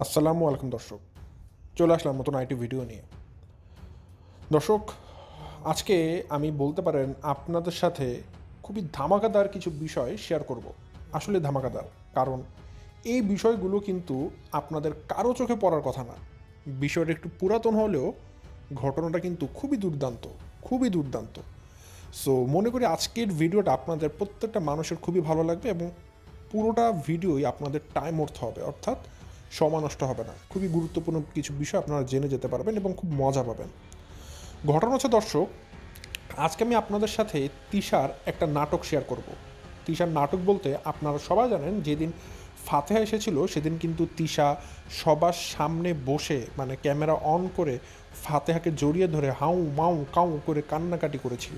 আসসালামু আলাইকুম দর্শক, চলে আসলাম নতুন আইটি ভিডিও নিয়ে। দর্শক, আজকে আমি বলতে পারেন আপনাদের সাথে খুবই ধামাকাদার কিছু বিষয় শেয়ার করব। আসলে ধামাকাদার, কারণ এই বিষয়গুলো কিন্তু আপনাদের কারো চোখে পড়ার কথা না। বিষয়টা একটু পুরাতন হলেও ঘটনাটা কিন্তু খুবই দুর্দান্ত, খুবই দুর্দান্ত। সো মনে করি আজকের ভিডিওটা আপনাদের প্রত্যেকটা মানুষের খুবই ভালো লাগবে এবং পুরোটা ভিডিওই আপনাদের টাইম অর্থ হবে, অর্থাৎ সময় নষ্ট হবে না। খুবই গুরুত্বপূর্ণ কিছু বিষয় আপনারা জেনে যেতে পারবেন এবং খুব মজা পাবেন। ঘটনা হচ্ছে দর্শক, আজকে আমি আপনাদের সাথে তিশার একটা নাটক শেয়ার করব। তিশার নাটক বলতে আপনারা সবাই জানেন, যেদিন ফাতেহা এসেছিল সেদিন কিন্তু তিশা সবার সামনে বসে মানে ক্যামেরা অন করে ফাতেহাকে জড়িয়ে ধরে হাউ মাউ কাউ করে কান্নাকাটি করেছিল।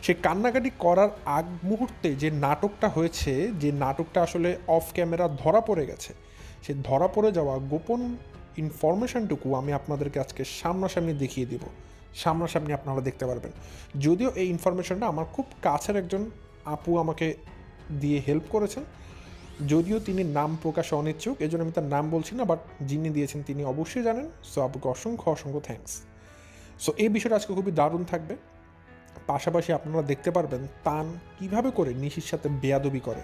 সে কান্নাকাটি করার আগ মুহূর্তে যে নাটকটা হয়েছে, যে নাটকটা আসলে অফ ক্যামেরা ধরা পড়ে গেছে, সে ধরা পড়ে যাওয়া গোপন ইনফরমেশনটুকু আমি আপনাদেরকে আজকে সামনাসামনি দেখিয়ে দিব। সামনাসামনি আপনারা দেখতে পারবেন। যদিও এই ইনফরমেশনটা আমার খুব কাছের একজন আপু আমাকে দিয়ে হেল্প করেছেন, যদিও তিনি নাম প্রকাশে অনিচ্ছুক, এই জন্য আমি তার নাম বলছি না, বাট যিনি দিয়েছেন তিনি অবশ্যই জানেন। সো আপুকে অসংখ্য অসংখ্য থ্যাঙ্কস। সো এই বিষয়টা আজকে খুবই দারুণ থাকবে। পাশাপাশি আপনারা দেখতে পারবেন তান কিভাবে করে নিশির সাথে বেয়াদবি করে,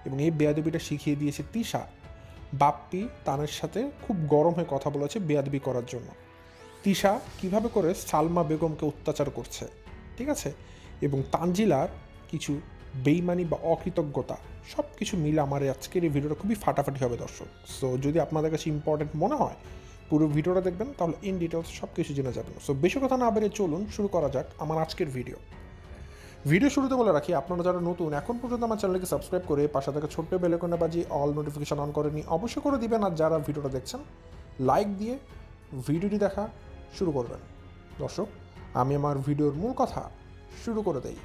এবং এই বেয়াদবিটা শিখিয়ে দিয়েছে তিশা। বাপ্পি তানের সাথে খুব গরম হয়ে কথা বলেছে বেয়াদবি করার জন্য। তিশা কিভাবে করে সালমা বেগমকে অত্যাচার করছে, ঠিক আছে, এবং তানজিলার কিছু বেইমানি বা অকৃতজ্ঞতা, সব কিছু মিলে আমার আজকের এই ভিডিওটা খুবই ফাটাফাটি হবে দর্শক। সো যদি আপনাদের কাছে ইম্পর্টেন্ট মনে হয় পুরো ভিডিওটা দেখবেন, তাহলে ইন ডিটেলস সব কিছু জেনে যাবেন। সো বেশি কথা না বেরিয়ে চলুন শুরু করা যাক আমার আজকের ভিডিও। ভিডিও শুরুতে বলে রাখি, আপনারা যারা নতুন এখন পর্যন্ত আমার চ্যানেলকে সাবস্ক্রাইব করে পাশে থাকা ছোট্ট বেল আইকনটা বাজিয়ে অল নোটিফিকেশন অন করে নিয়ে অবশ্যই করে দিবেন। আর যারা ভিডিওটা দেখছেন লাইক দিয়ে ভিডিওটি দেখা শুরু করবেন। দর্শক, আমি আমার ভিডিওর মূল কথা শুরু করে দেই।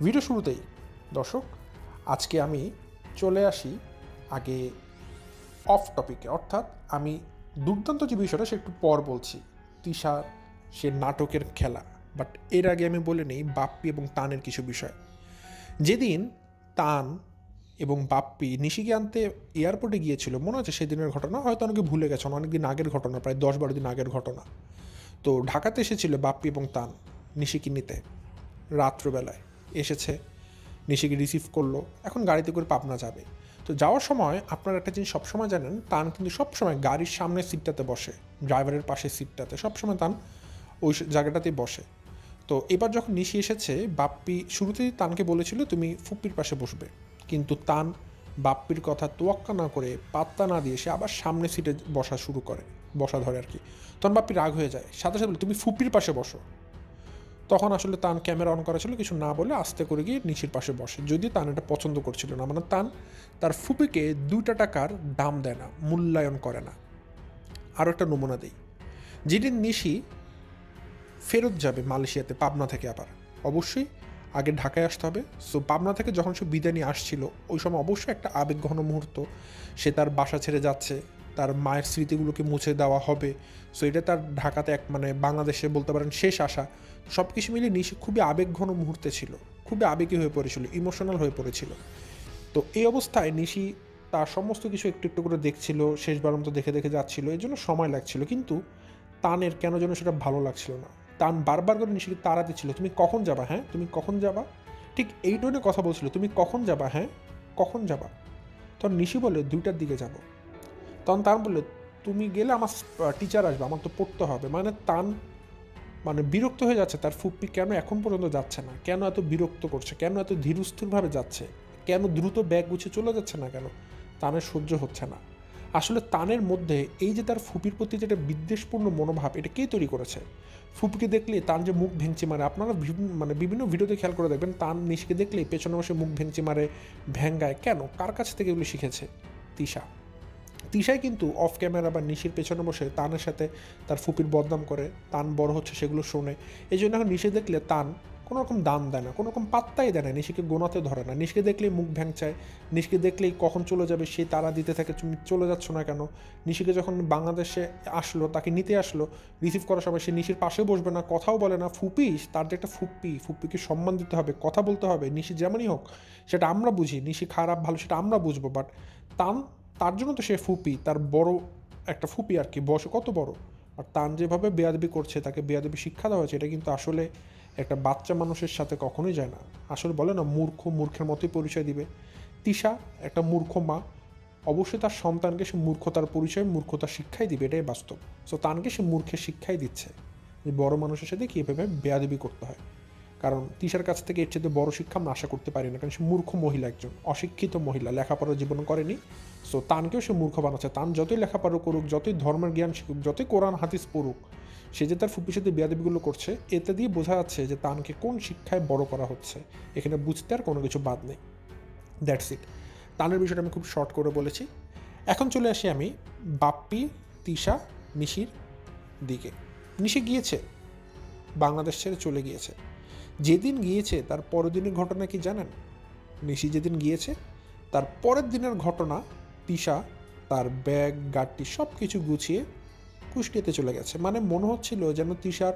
ভিডিও শুরুতেই দর্শক, আজকে আমি চলে আসি আগে অফ টপিকে, অর্থাৎ আমি দুর্দান্ত যে বিষয়টা সে একটু পর বলছি, তিশার সে নাটকের খেলা। বাট এর আগে আমি বলে নিই বাপ্পি এবং তানের কিছু বিষয়। যেদিন তান এবং বাপ্পি নিশিকে আনতে এয়ারপোর্টে গিয়েছিল, মনে আছে সেদিনের ঘটনা? হয়তো অনেকে ভুলে গেছেন, অনেক দিন আগের ঘটনা, প্রায় 10-12 দিন আগের ঘটনা। তো ঢাকাতে এসেছিল বাপ্পি এবং তান নিশিকে নিতে। রাত্রবেলায় এসেছে, নিশিকে রিসিভ করলো, এখন গাড়িতে করে পাবনা যাবে। তো যাওয়ার সময় আপনারা একটা জিনিস সবসময় জানেন, তান কিন্তু সবসময় গাড়ির সামনের সিটটাতে বসে, ড্রাইভারের পাশের সিটটাতে সবসময় তান ওই জায়গাটাতেই বসে। তো এবার যখন নিশি এসেছে, বাপ্পি শুরুতেই তানকে বলেছিল তুমি ফুপ্পির পাশে বসবে, কিন্তু তান বাপ্পির কথা তোয়াক্কা না করে, পাত্তা না দিয়ে সে আবার সামনে সিটে বসা ধরে আর কি। তখন বাপ্পি রাগ হয়ে যায়, সাথে সাথে বলে তুমি ফুপ্পির পাশে বসো। তখন আসলে তান ক্যামেরা অন করা ছিল, কিছু না বলে আস্তে করে গিয়ে নিশির পাশে বসে, যদিও তান এটা পছন্দ করছিল না। মানে তান তার ফুপিকে 2টা টাকার দাম দেয় না, মূল্যায়ন করে না। আরও একটা নমুনা দেই, যেদিন নিশি ফেরত যাবে মালয়েশিয়াতে পাবনা থেকে, আবার অবশ্যই আগে ঢাকায় আসতে হবে। সো পাবনা থেকে যখন সে বিদায় নিয়ে আসছিল, ওই সময় অবশ্যই একটা আবেগঘন মুহূর্ত। সে তার বাসা ছেড়ে যাচ্ছে, তার মায়ের স্মৃতিগুলোকে মুছে দেওয়া হবে। সো এটা তার ঢাকাতে মানে বাংলাদেশে বলতে পারেন শেষ আশা। সব কিছু মিলিয়ে নিশি খুবই আবেগঘন মুহূর্তে ছিল, খুবই আবেগী হয়ে পড়েছিল, ইমোশনাল হয়ে পড়েছিল। তো এই অবস্থায় নিশি তার সমস্ত কিছু একটু একটু করে দেখছিল, শেষবার মতো দেখে দেখে যাচ্ছিল, এর জন্য সময় লাগছিল। কিন্তু তানের কেন যেন সেটা ভালো লাগছিল না। তান বারবার করে নিশিকে তাড়া দিচ্ছিল, তুমি কখন যাবা, হ্যাঁ তুমি কখন যাবা, ঠিক এই টোনে কথা বলছিল, তুমি কখন যাবা, হ্যাঁ কখন যাবা। তখন নিশি বলে 2টার দিকে যাব। তখন তান বললো তুমি গেলে আমার টিচার আসবে, আমার তো পড়তে হবে। মানে তান বিরক্ত হয়ে যাচ্ছে, তার ফুপ্পি কেন এখন পর্যন্ত যাচ্ছে না, কেন এত বিরক্ত করছে, কেন এত ধীরস্থিরভাবে যাচ্ছে, কেন দ্রুত ব্যাগ গুছিয়ে চলে যাচ্ছে না, কেন তানের সহ্য হচ্ছে না। আসলে তানের মধ্যে এই যে তার ফুপির প্রতি যেটা বিদ্বেষপূর্ণ মনোভাব, এটা কে তৈরি করেছে? ফুপিকে দেখলে তান যে মুখ ভেঙচি মারে, আপনারা বিভিন্ন ভিডিওতে খেয়াল করে দেখবেন, তান নিশিকে দেখলেই পেছনে বসে মুখ ভেঙচি মারে, ভ্যাঙ্গায়। কেন? কার কাছ থেকে এগুলো শিখেছে? তিশা। তিশাই কিন্তু অফ ক্যামেরা বা নিশির পেছনে বসে তানের সাথে তার ফুপির বদনাম করে, তান বড় হচ্ছে সেগুলো শোনে। এই জন্য এখন নিশি দেখলে তান কোনো রকম দাম দেয় না, কোনো রকম পাত্তাই দেয় না, নিশিকে গোনাতে ধরে না। নিশিকে দেখলেই মুখ ভ্যাংচায়, নিশিকে দেখলেই কখন চলে যাবে সেই তারা দিতে থাকে, তুমি চলে যাচ্ছ না কেন। নিশিকে যখন বাংলাদেশে আসলো, তাকে নিতে আসলো, রিসিভ করার সময় সে নিশির পাশে বসবে না, কথাও বলে না। ফুপি, তার যে একটা ফুপ্পিকে সম্মান দিতে হবে, কথা বলতে হবে, নিশি যেমনই হোক সেটা আমরা বুঝি, নিশি খারাপ ভালো সেটা আমরা বুঝবো। বাট তান তার জন্য তো সে ফুপি, তার বড় একটা ফুপি আর কি, বয়সে কত বড়। আর তান যেভাবে বেয়াদবি করছে, তাকে বেয়াদবি শিক্ষা দেওয়া হয়েছে, এটা কিন্তু আসলে একটা বাচ্চা মানুষের সাথে কখনোই যায় না। আসলে বলে না, মূর্খ মূর্খের মতোই পরিচয় দিবে। তিশা একটা মূর্খ মা, অবশ্যই তার সন্তানকে সে মূর্খতার পরিচয়, মূর্খতার শিক্ষাই দিবে, এটাই বাস্তব। সো তানকে সে মূর্খের শিক্ষাই দিচ্ছে যে বড় মানুষের সাথে কীভাবে বেয়াদবি করতে হয়। কারণ তিশার কাছ থেকে এর চেয়ে বড় শিক্ষা আমরা আশা করতে পারি না, কারণ সে মূর্খ মহিলা, একজন অশিক্ষিত মহিলা, লেখাপড়া জীবন করেনি। সো তানকেও সে মূর্খ বানাচ্ছে। তান যতই লেখাপড়া করুক, যতই ধর্মের জ্ঞান শিখুক, যতই কোরআন হাদিস পড়ুক, সে যে তার ফুপির সাথে বেয়াদবিগুলো করছে, এতে দিয়ে বোঝা যাচ্ছে যে তানকে কোন শিক্ষায় বড় করা হচ্ছে। এখানে বুঝতে আর কোনো কিছু বাদ নেই। That's it. তানের বিষয়টা আমি খুব শর্ট করে বলেছি। এখন চলে আসি আমি বাপ্পি, তিশা, নিশির দিকে। নিশি গিয়েছে, বাংলাদেশ ছেড়ে চলে গিয়েছে। যেদিন গিয়েছে তার পরের দিনের ঘটনা কি জানেন? নিশি যেদিন গিয়েছে তার পরের দিনের ঘটনা, তিশা তার ব্যাগ গাড়টি সব কিছু গুছিয়ে কুষ্টিয়াতে চলে গেছে। মানে মনে হচ্ছিল যেন তিশার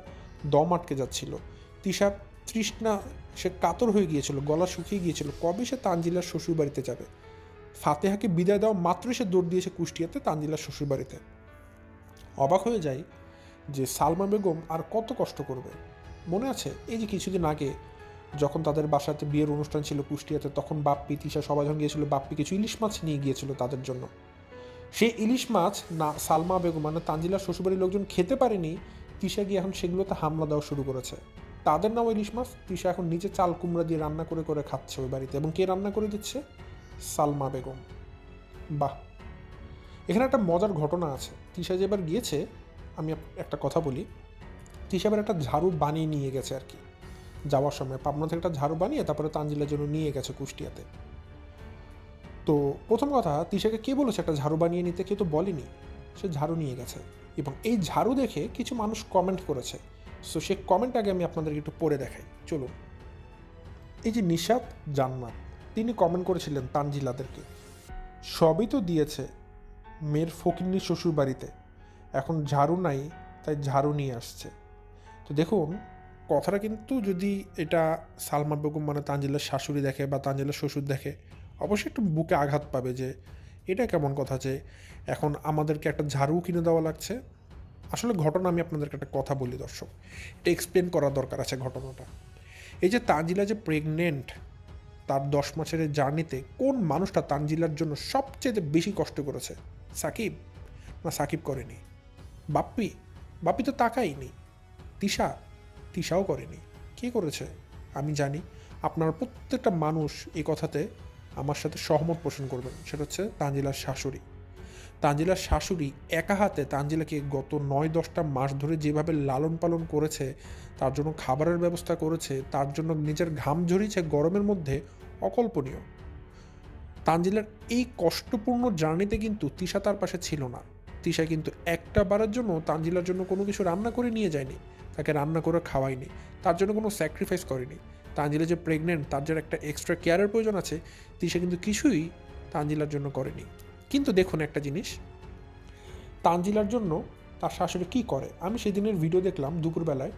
দম আটকে যাচ্ছিল, তিশার তৃষ্ণা, সে কাতর হয়ে গিয়েছিল, গলা শুকিয়ে গিয়েছিল, কবে সে তানজিলার শ্বশুর বাড়িতে যাবে। ফাতেহাকে বিদায় দেওয়া মাত্রই সে দৌড় দিয়েছে কুষ্টিয়াতে তানজিলার শ্বশুর বাড়িতে। অবাক হয়ে যায় যে সালমা বেগম আর কত কষ্ট করবে। মনে আছে এই যে কিছুদিন আগে যখন তাদের বাসাতে বিয়ের অনুষ্ঠান ছিল কুষ্টিয়াতে, তখন বাপ্পি তিশা সবাই যখন গিয়েছিল, বাপ্পি কিছু ইলিশ মাছ নিয়ে গিয়েছিল তাদের জন্য। সেই ইলিশ মাছ না সালমা বেগম মানে তানজিলার শ্বশুরবাড়ির লোকজন খেতে পারেনি, তিশা গিয়ে এখন সেগুলোতে হামলা দেওয়া শুরু করেছে। তাদের নাম ইলিশ মাছ, তিশা এখন নিজে চাল কুমড়া দিয়ে রান্না করে করে খাচ্ছে ওই বাড়িতে। এবং কে রান্না করে দিচ্ছে? সালমা বেগম। বাহ, এখানে একটা মজার ঘটনা আছে। তিশা যে এবার গিয়েছে, আমি একটা কথা বলি, তিশা এবার একটা ঝাড়ু বানিয়ে নিয়ে গেছে আর কি। যাওয়ার সময় পাবনা থেকে একটা ঝাড়ু বানিয়ে তারপরে তানজিলার জন্য নিয়ে গেছে কুষ্টিয়াতে। তো প্রথম কথা, তিশাকে কে বলেছে একটা ঝাড়ু বানিয়ে নিতে? কেউ তো বলেনি। সে ঝাড়ু নিয়ে গেছে এবং এই ঝাড়ু দেখে কিছু মানুষ কমেন্ট করেছে। সো সে কমেন্ট আগে আমি আপনাদেরকে একটু পড়ে দেখাই, চলুন। এই যে নিশাত জান্নাত, তিনি কমেন্ট করেছিলেন তানজিলাদেরকে, সবই তো দিয়েছে মেয়ের ফকিন্নি শ্বশুর বাড়িতে, এখন ঝাড়ু নাই তাই ঝাড়ু নিয়ে আসছে। তো দেখুন, কথাটা কিন্তু যদি এটা সালমা বেগম মানে তানজিলার শাশুড়ি দেখে বা তানজিলার শ্বশুর দেখে, অবশ্যই একটু বুকে আঘাত পাবে যে এটা কেমন কথা যে এখন আমাদেরকে একটা ঝাড়ু কিনে দেওয়া লাগছে। আসলে ঘটনা আমি আপনাদেরকে একটা কথা বলি দর্শক, এটা এক্সপ্লেন করার দরকার আছে ঘটনাটা। এই যে তানজিলা যে প্রেগনেন্ট, তার 10 মাসের জার্নিতে কোন মানুষটা তানজিলার জন্য সবচেয়ে বেশি কষ্ট করেছে? সাকিব? না, সাকিব করেনি। বাপ্পি? বাপ্পি তো তাকাইনি। তিশা? তিশাও করেনি। কে করেছে? আমি জানি আপনার প্রত্যেকটা মানুষ এই কথাতে আমার সাথে সহমত পোষণ করবেন। সেটা হচ্ছে তানজিলার শাশুড়ি। তানজিলার শাশুড়ি একা হাতে তানজিলাকে গত 9-10টা মাস ধরে যেভাবে লালন পালন করেছে, তার জন্য খাবারের ব্যবস্থা করেছে, তার জন্য নিজের ঘাম ঝরিয়েছে গরমের মধ্যে, অকল্পনীয়। তানজিলার এই কষ্টপূর্ণ জার্নিতে কিন্তু তিশা তার পাশে ছিল না। তিশা কিন্তু একটা বারের জন্য তানজিলার জন্য কোনো কিছু রান্না করে নিয়ে যায়নি, তাকে রান্না করে খাওয়ায়নি, তার জন্য কোনো স্যাক্রিফাইস করেনি। তানজিলা যে প্রেগনেন্ট, তার জন্য একটা এক্সট্রা কেয়ারের প্রয়োজন আছে, তিশা কিন্তু কিছুই তানজিলার জন্য করেনি। কিন্তু দেখুন একটা জিনিস, তানজিলার জন্য তার শাশুড়ি কী করে। আমি সেদিনের ভিডিও দেখলাম দুপুরবেলায়,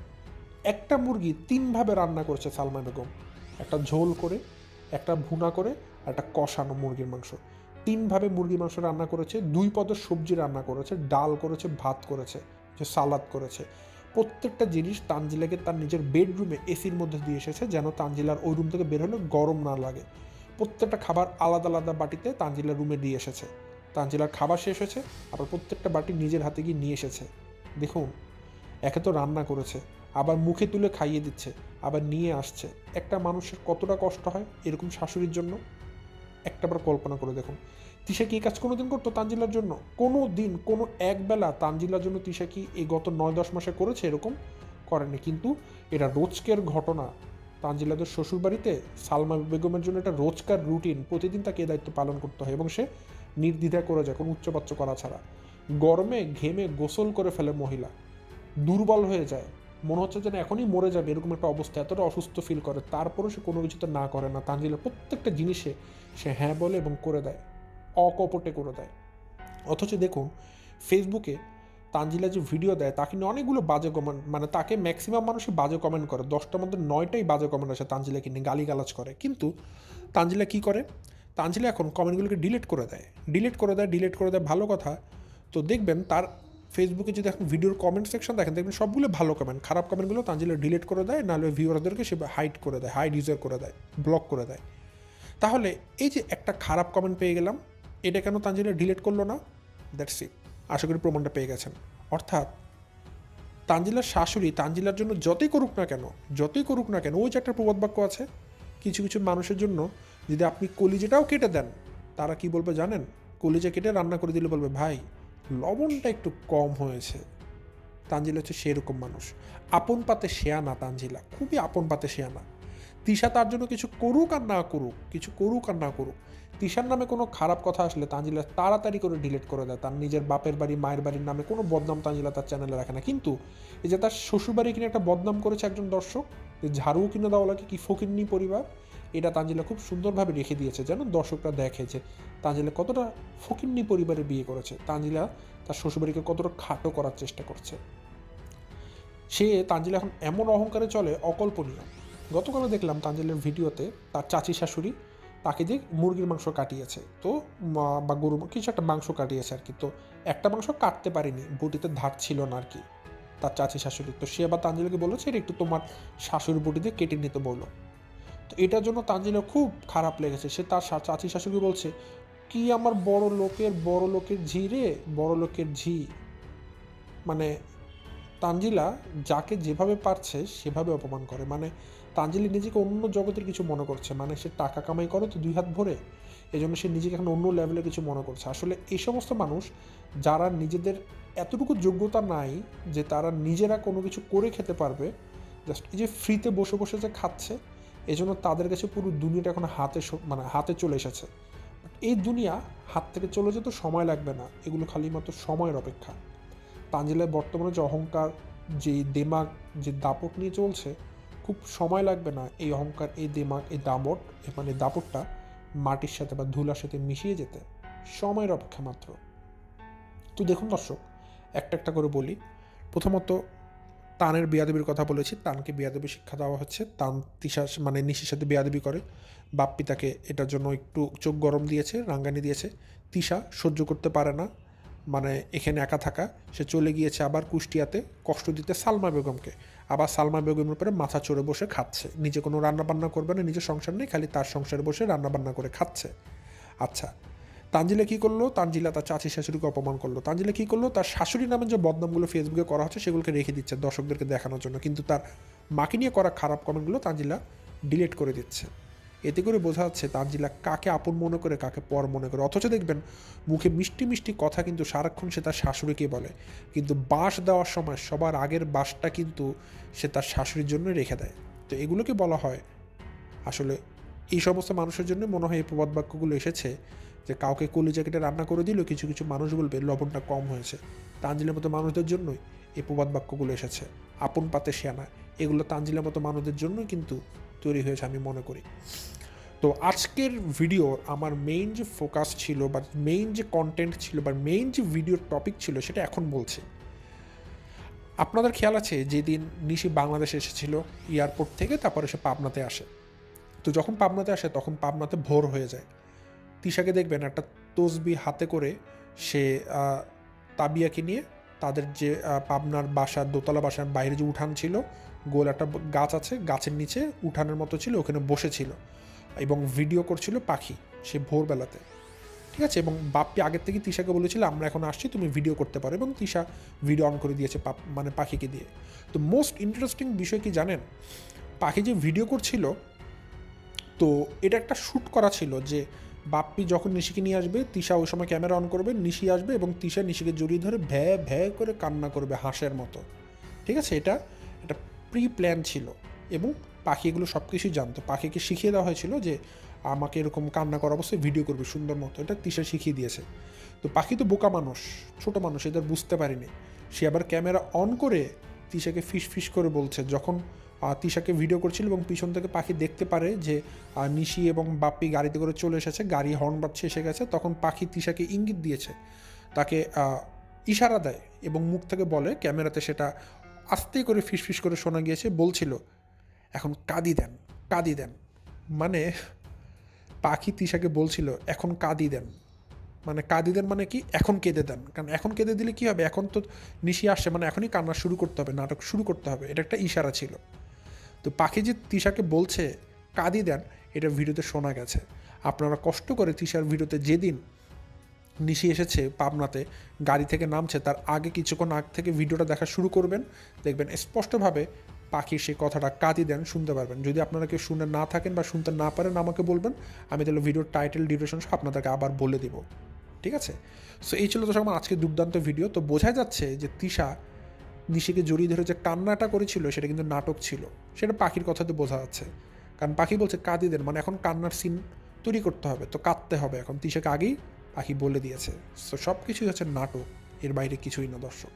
একটা মুরগি 3 ভাবে রান্না করেছে সালমা বেগম। একটা ঝোল করে, একটা ভুনা করে, একটা কষানো মুরগির মাংস। 3 ভাবে মুরগির মাংস রান্না করেছে, 2 পদের সবজি রান্না করেছে, ডাল করেছে, ভাত করেছে, যে সালাদ করেছে। প্রত্যেকটা জিনিস তানজিলাকে তার নিজের বেডরুমে এসির মধ্যে দিয়ে এসেছে, যেন তানজিলার ওই রুম থেকে বের হলে গরম না লাগে। প্রত্যেকটা খাবার আলাদা আলাদা বাটিতে তানজিলার রুমে দিয়ে এসেছে। তানজিলার খাবার শেষ হয়েছে, আবার প্রত্যেকটা বাটি নিজের হাতে গিয়ে নিয়ে এসেছে। দেখুন, একে তো রান্না করেছে, আবার মুখে তুলে খাইয়ে দিচ্ছে, আবার নিয়ে আসছে। একটা মানুষের কতটা কষ্ট হয় এরকম শাশুড়ির জন্য, একটাবার কল্পনা করে দেখুন। তিশা কি এই কাজ কোনো দিন করতো তানজিলার জন্য? কোনো দিন, কোনো একবেলা তানজিলার জন্য তিশা কি এই গত 9-10 মাসে করেছে? এরকম করেনি। কিন্তু এটা রোজকের ঘটনা। তানজিলাদের শ্বশুরবাড়িতে সালমা বেগমের জন্য এটা রোজকার রুটিন, প্রতিদিন তাকে এই দায়িত্ব পালন করতে হয় এবং সে নির্দ্বিধায় করে যায়, কোনো উচ্চবাচ্য করা ছাড়া। গরমে ঘেমে গোসল করে ফেলে মহিলা, দুর্বল হয়ে যায়, মনে হচ্ছে যেন এখনই মরে যাবে, এরকম একটা অবস্থা, এতটা অসুস্থ ফিল করে, তারপরেও সে কোনো কিছুতে না করে না। তানজিলার প্রত্যেকটা জিনিসে সে হ্যাঁ বলে এবং করে দেয়, অকপটে করে দেয়। অথচ দেখুন ফেসবুকে তানজিলা যে ভিডিও দেয় তাকে নিয়ে অনেকগুলো বাজে কমেন্ট, মানে তাকে ম্যাক্সিমাম মানুষই বাজে কমেন্ট করে, 10টার মধ্যে 9টাই বাজে কমেন্ট আসে তানজিলাকে নিয়ে, গালিগালাজ করে। কিন্তু তানজিলা কি করে? তানজিলা এখন কমেন্টগুলোকে ডিলিট করে দেয়, ভালো কথা। তো দেখবেন তার ফেসবুকে যদি এখন ভিডিওর কমেন্ট সেকশন দেখেন, দেখবেন সবগুলো ভালো কমেন্ট, খারাপ কমেন্টগুলো তানজিলা ডিলিট করে দেয়, নাহলে ভিউয়ারদেরকে সে হাইড ইউজার করে দেয়, ব্লক করে দেয়। তাহলে এই যে একটা খারাপ কমেন্ট পেয়ে গেলাম, এটা কেন তানজিলা ডিলিট করলো না? That's it. আশা করি প্রমাণটা পেয়ে গেছেন। অর্থাৎ তানজিলার শাশুড়ি তানজিলার জন্য যতই করুক না কেন, ওই যে একটা প্রবাদ বাক্য আছে, কিছু কিছু মানুষের জন্য যদি আপনি কলিজাটাও কেটে দেন, তারা কি বলবে জানেন? কলিজা কেটে রান্না করে দিলে বলবে, ভাই লবণটা একটু কম হয়েছে। তানজিলা হচ্ছে সেরকম মানুষ, আপন পাতে শেয়ানা। তানজিলা খুবই আপন পাতে শেয়ানা। তিশা তার জন্য কিছু করুক আর না করুক, তিশার নামে কোনো খারাপ কথা আসলে তানজিলা তাড়াতাড়ি করে ডিলিট করে দেয়। তার নিজের বাপের বাড়ি, মায়ের বাড়ির নামে কোনো বদনাম তানজিলা তার চ্যানেলে রাখে না। কিন্তু এই যে তার শ্বশুরবাড়ি কিনে একটা বদনাম করেছে একজন দর্শক, যে ঝাড়ু কিনে দেওয়া লাগে কি ফকিন্নি পরিবার, এটা তানজিলা খুব সুন্দরভাবে রেখে দিয়েছে, যেন দর্শকরা দেখে যে তানজিলা কতটা ফকিন্নি পরিবারে বিয়ে করেছে, তানজিলা তার শ্বশুরবাড়িকে কতটা খাটো করার চেষ্টা করছে। তানজিলা এখন এমন অহংকারে চলে, অকল্পনীয়। গতকালও দেখলাম তানজিলের ভিডিওতে তার চাচি শাশুড়ি তাকে দিয়ে মুরগির মাংস কাটিয়েছে, তো বা গরু কিছু একটা মাংস কাটিয়েছে আর কি। তো একটা মাংস কাটতে পারিনি, বটিতে ধার ছিল না আর কি তার চাচি শাশুড়ি। তো সে আবার তানজিলাকে বলেছে এটা একটু তোমার শাশুড়ির বটি দিয়ে কেটে নিতে বললো। তো এটার জন্য তানজিলা খুব খারাপ লেগেছে। সে তার চাচি শাশুড়ি বলছে, কি আমার বড় লোকের ঝি রে, বড় লোকের ঝি। মানে তানজিলা যাকে যেভাবে পারছে সেভাবে অপমান করে। মানে তানজিলা নিজেকে অন্য জগতের কিছু মনে করছে, মানে সে টাকা কামাই করে তো দুই হাত ভরে, এই জন্য সে নিজেকে এখন অন্য লেভেলে কিছু মনে করছে। আসলে এই সমস্ত মানুষ যারা নিজেদের এতটুকু যোগ্যতা নাই যে তারা নিজেরা কোনো কিছু করে খেতে পারবে, জাস্ট এই যে ফ্রিতে বসে বসে যে খাচ্ছে, এই জন্য তাদের কাছে পুরো দুনিয়াটা এখন হাতে চলে এসেছে। এই দুনিয়া হাত থেকে চলে যেতে সময় লাগবে না, এগুলো খালি মাত্র সময়ের অপেক্ষা। তানজিলার বর্তমানে যে অহংকার, যে দেমাগ, যে দাপট নিয়ে চলছে, খুব সময় লাগবে না এই অহংকার, এই দেমাগ, এই দাপটটা মাটির সাথে বা ধুলার সাথে মিশিয়ে যেতে। সময়ের অপেক্ষা মাত্র। তো দেখুন দর্শক, একটা করে বলি। প্রথমত তানের বেয়াদবির কথা বলেছি, তানকে বেয়াদবি শিক্ষা দেওয়া হচ্ছে। তান নিশির সাথে বেয়াদবি করে, বাপ্পি তাকে এটার জন্য একটু চোখ গরম দিয়েছে, রাঙ্গানি দিয়েছে। তিশা সহ্য করতে পারে না এখানে একা থাকা, সে চলে গিয়েছে আবার কুষ্টিয়াতে কষ্ট দিতে সালমা বেগমকে। আবার সালমা বেগমের উপরে মাথা চড়ে বসে খাচ্ছে, নিজে কোনো রান্নাবান্না করবে না, নিজের সংসার নেই, খালি তার সংসারে বসে রান্নাবান্না করে খাচ্ছে। আচ্ছা, তানজিলা কী করলো? তানজিলা তার চাচি শাশুড়িকে অপমান করলো। তানজিলা কী করলো? তার শাশুড়ি নামে যে বদনামগুলো ফেসবুকে করা হচ্ছে সেগুলোকে রেখে দিচ্ছে দর্শকদেরকে দেখানোর জন্য, কিন্তু তার মাকে নিয়ে করা খারাপ কমেন্টগুলো তানজিলা ডিলিট করে দিচ্ছে। এতে করে বোঝা যাচ্ছে তানজিলা কাকে আপন মনে করে, কাকে পর মনে করে। অথচ দেখবেন মুখে মিষ্টি মিষ্টি কথা কিন্তু সারাক্ষণ সে তার শাশুড়িকে বলে, কিন্তু বাঁশ দেওয়ার সময় সবার আগের বাঁশটা কিন্তু সে তার শাশুড়ির জন্য রেখে দেয়। তো এগুলোকে বলা হয়, আসলে এই সমস্ত মানুষের জন্য মনে হয় এই প্রবাদ বাক্যগুলো এসেছে, যে কাউকে কলিজা কেটে রান্না করে দিল, কিছু কিছু মানুষ বলবে লবণটা কম হয়েছে। তানজিলের মতো মানুষদের জন্যই এই প্রবাদ বাক্যগুলো এসেছে, আপন পাতে শেয়ানা। এগুলো তানজিলের মতো মানুষদের জন্যই কিন্তু তৈরি হয়েছে আমি মনে করি। তো আজকের ভিডিও আমার মেইন যে ফোকাস ছিল, বা মেইন যে কন্টেন্ট ছিল, বা মেইন যে ভিডিওর টপিক ছিল, সেটা এখন বলছি। আপনাদের খেয়াল আছে যেদিন নিশি বাংলাদেশে এসেছিল এয়ারপোর্ট থেকে, তারপরে সে পাবনাতে আসে। তো যখন পাবনাতে আসে তখন পাবনাতে ভোর হয়ে যায়। তিশাকে দেখবেন একটা তসবি হাতে করে সে তাবিয়াকে নিয়ে তাদের যে পাবনার বাসার দোতলা বাসার বাইরে যে উঠান ছিল, গোল একটা গাছ আছে, গাছের নিচে উঠানের মতো ছিল, ওখানে বসেছিল এবং ভিডিও করছিল পাখি, সে ভোরবেলাতে। ঠিক আছে, এবং বাপ্পি আগের থেকে তিশাকে বলেছিল আমরা এখন আসছি, তুমি ভিডিও করতে পারো, এবং তিশা ভিডিও অন করে দিয়েছে পাখিকে দিয়ে। তো মোস্ট ইন্টারেস্টিং বিষয় কি জানেন? পাখি যে ভিডিও করছিল, তো এটা একটা শ্যুট করা ছিল যে বাপ্পি যখন নিশিকে নিয়ে আসবে, তিশা ওই সময় ক্যামেরা অন করবে, নিশি আসবে এবং তিশা নিশিকে জড়িয়ে ধরে ভ্যা করে কান্না করবে হাঁসের মতো। ঠিক আছে, এটা একটা প্রি প্ল্যান ছিল এবং পাখি এগুলো সব কিছুই জানতো। পাখিকে শিখিয়ে দেওয়া হয়েছিল যে আমাকে এরকম কান্না করা অবস্থায় ভিডিও করবে সুন্দর মতো, এটা তিশা শিখিয়ে দিয়েছে। তো পাখি তো বোকা মানুষ, ছোটো মানুষ, এদের বুঝতে পারিনি। সে আবার ক্যামেরা অন করে তিশাকে ফিস করে বলছে, যখন তিশাকে ভিডিও করছিল এবং পিছন থেকে পাখি দেখতে পারে যে নিশি এবং বাপ্পি গাড়িতে করে চলে এসেছে, গাড়ি হর্ন বাজছে এসে গেছে, তখন পাখি তিশাকে ইঙ্গিত দিয়েছে, তাকে ইশারা দেয় এবং মুখ থেকে বলে, ক্যামেরাতে সেটা আস্তে করে ফিস করে শোনা গিয়েছে, বলছিল এখন কাঁদি দেন। মানে পাখি তিশাকে বলছিল এখন কাঁদি দেন, মানে কাঁদি দেন মানে কি এখন কেঁদে দেন, কারণ এখন কেঁদে দিলে কী হবে, এখন তো নিশি আসছে মানে এখনই কান্না শুরু করতে হবে, নাটক শুরু করতে হবে, এটা একটা ইশারা ছিল। তো পাখি যে তিশাকে বলছে কাঁদি দেন, এটা ভিডিওতে শোনা গেছে। আপনারা কষ্ট করে তিশার ভিডিওতে যেদিন নিশি এসেছে পাবনাতে গাড়ি থেকে নামছে তার আগে কিছুক্ষণ আগ থেকে ভিডিওটা দেখা শুরু করবেন, দেখবেন স্পষ্টভাবে পাখির সেই কথাটা কাঁদি দেন শুনতে পারবেন। যদি আপনারা কেউ শুনে না থাকেন বা শুনতে না পারেন আমাকে বলবেন, আমি তাহলে ভিডিওর টাইটেল ডিউরেশন সব আপনাদেরকে আবার বলে দিব, ঠিক আছে? সো এই ছিল তো আমার আজকে দুর্দান্ত ভিডিও। তো বোঝা যাচ্ছে যে তিশা নিশিকে জড়িয়ে ধরে যে কান্নাটা করেছিল সেটা কিন্তু নাটক ছিল, সেটা পাখির কথাতে বোঝা যাচ্ছে। কারণ পাখি বলছে কাঁদি দেন, মানে এখন কান্নার সিন তৈরি করতে হবে, তো কাঁদতে হবে এখন, তিশাকে আগেই পাখি বলে দিয়েছে। সো সব কিছুই হচ্ছে নাটক, এর বাইরে কিছুই না দর্শক।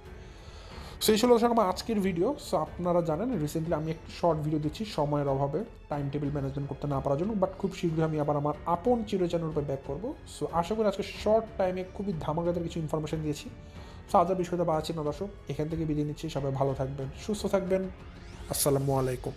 সো এই ছিল আমার আজকের ভিডিও। সো আপনারা জানেন রিসেন্টলি আমি একটি শর্ট ভিডিও দিচ্ছি সময়ের অভাবে, টাইম টেবিল ম্যানেজমেন্ট করতে না পারার জন্য, বাট খুব শীঘ্রই আমি আবার আমার আপন চিরচেনের উপর ব্যাক করবো। সো আশা করি আজকে শর্ট টাইমে খুবই ধামাকাদার কিছু ইনফরমেশন দিয়েছি। সো আজ আর বিষয়টা বাড়াচ্ছি না দর্শক, এখান থেকে বিদায় নিচ্ছি। সবাই ভালো থাকবেন, সুস্থ থাকবেন। আসসালামু আলাইকুম।